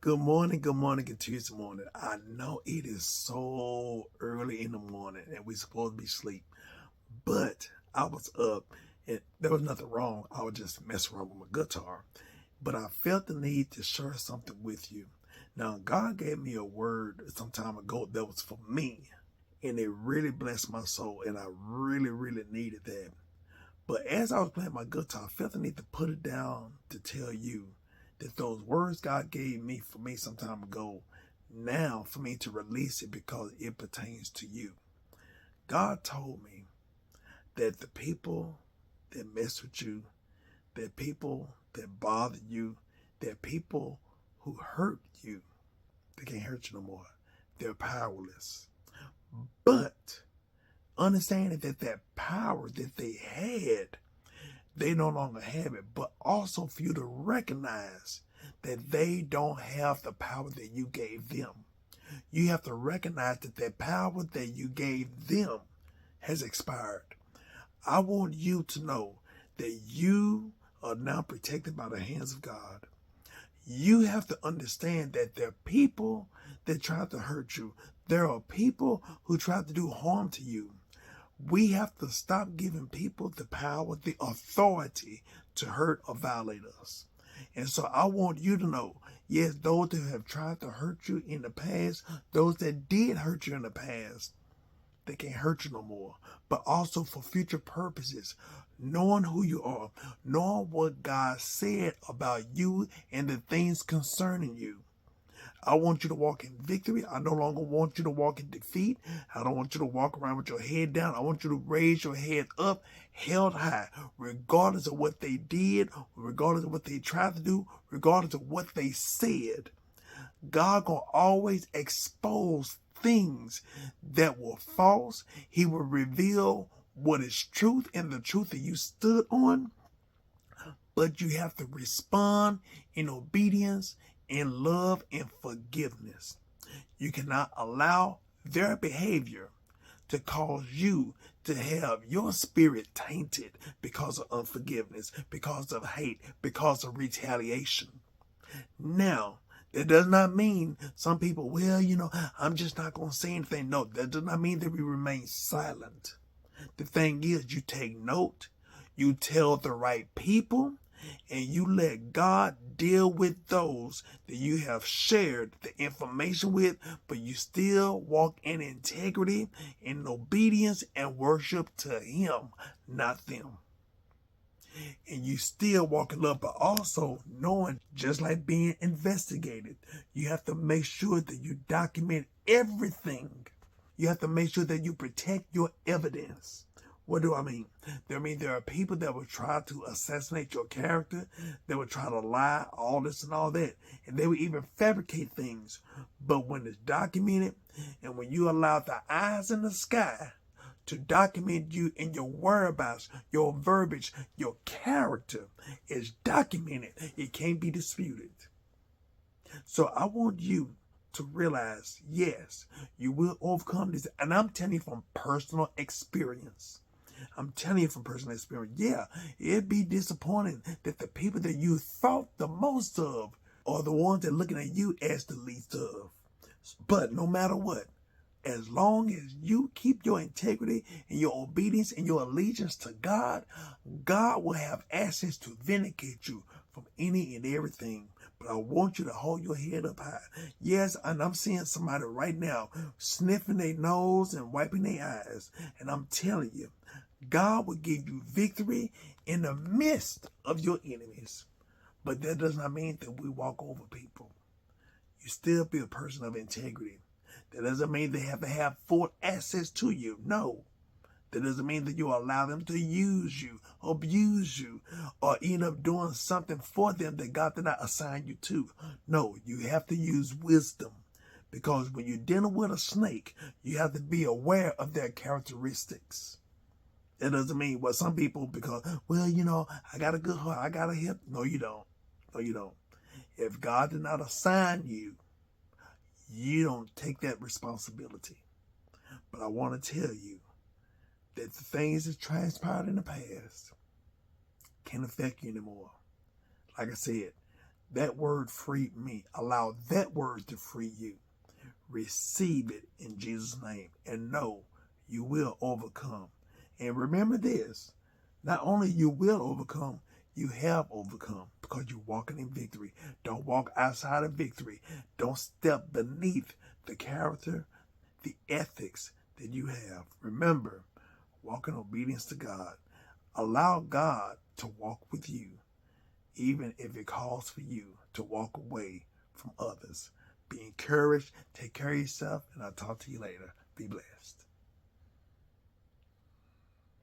good morning, good Tuesday morning. I know it is so early in the morning and we supposed to be asleep, but I was up and there was nothing wrong. I was just messing around with my guitar, but I felt the need to share something with you. Now, God gave me a word some time ago that was for me, and it really blessed my soul, and I really needed that. But as I was playing my guitar, I felt the need to put it down to tell you that those words God gave me for me some time ago, now for me to release it because it pertains to you. God told me that the people that mess with you, that people that bother you, that people who hurt you, they can't hurt you no more. They're powerless. But understanding that that power that they had, they no longer have it, but also for you to recognize that they don't have the power that you gave them. You have to recognize that that power that you gave them has expired. I want you to know that you are now protected by the hands of God. You have to understand that there are people that try to hurt you. There are people who try to do harm to you. We have to stop giving people the power, the authority to hurt or violate us. And so I want you to know, yes, those that have tried to hurt you in the past, those that did hurt you in the past, they can't hurt you no more. But also for future purposes, knowing who you are, knowing what God said about you and the things concerning you. I want you to walk in victory. I no longer want you to walk in defeat. I don't want you to walk around with your head down. I want you to raise your head up, held high, regardless of what they did, regardless of what they tried to do, regardless of what they said. God gonna always expose things that were false. He will reveal what is truth and the truth that you stood on. But you have to respond in obedience, in love, and forgiveness. You cannot allow their behavior to cause you to have your spirit tainted because of unforgiveness, because of hate, because of retaliation. Now, that does not mean some people, I'm just not going to say anything. No, that does not mean that we remain silent. The thing is, you take note, you tell the right people, and you let God deal with those that you have shared the information with, but you still walk in integrity, in obedience, and worship to Him, not them. And you still walk in love, but also knowing, just like being investigated, you have to make sure that you document everything. You have to make sure that you protect your evidence. What do I mean? There are people that will try to assassinate your character. They will try to lie, all this and all that. And they will even fabricate things. But when it's documented, and when you allow the eyes in the sky to document you and your whereabouts, your verbiage, your character is documented, it can't be disputed. So I want you to realize, yes, you will overcome this. And I'm telling you from personal experience. Yeah, it'd be disappointing that the people that you thought the most of are the ones that are looking at you as the least of. But no matter what, as long as you keep your integrity and your obedience and your allegiance to God, God will have access to vindicate you from any and everything. But I want you to hold your head up high. Yes, and I'm seeing somebody right now sniffing their nose and wiping their eyes. And I'm telling you, God will give you victory in the midst of your enemies. But that does not mean that we walk over people. You still be a person of integrity. That doesn't mean they have to have full access to you. No. That doesn't mean that you allow them to use you, abuse you, or end up doing something for them that God did not assign you to. No, you have to use wisdom. Because when you're dealing with a snake, you have to be aware of their characteristics. That doesn't mean what some people, because, I got a good heart, I got a hip. No, you don't. No, you don't. If God did not assign you, you don't take that responsibility. But I want to tell you that the things that transpired in the past can't affect you anymore. Like I said, That word freed me. Allow that word to free you. Receive it in Jesus' name and know you will overcome. And remember this, not only you will overcome, you have overcome because you're walking in victory. Don't walk outside of victory. Don't step beneath the character, the ethics that you have. Remember, walk in obedience to God. Allow God to walk with you, even if it calls for you to walk away from others. Be encouraged. Take care of yourself, and I'll talk to you later. Be blessed.